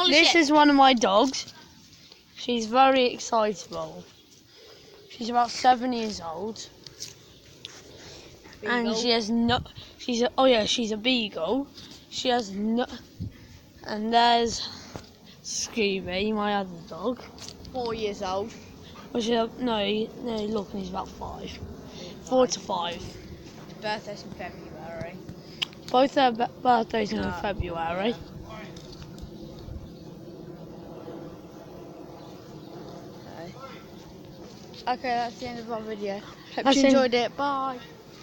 This is one of my dogs. She's very excitable. She's about 7 years old. Beagle. And she has no. She's a beagle. She has no. And there's Scooby, my other dog. 4 years old. Well, look, he's about 5. 4 to 5. His birthday's in February. Both their birthdays are in February. Okay, that's the end of our video. Hope you enjoyed it. Bye.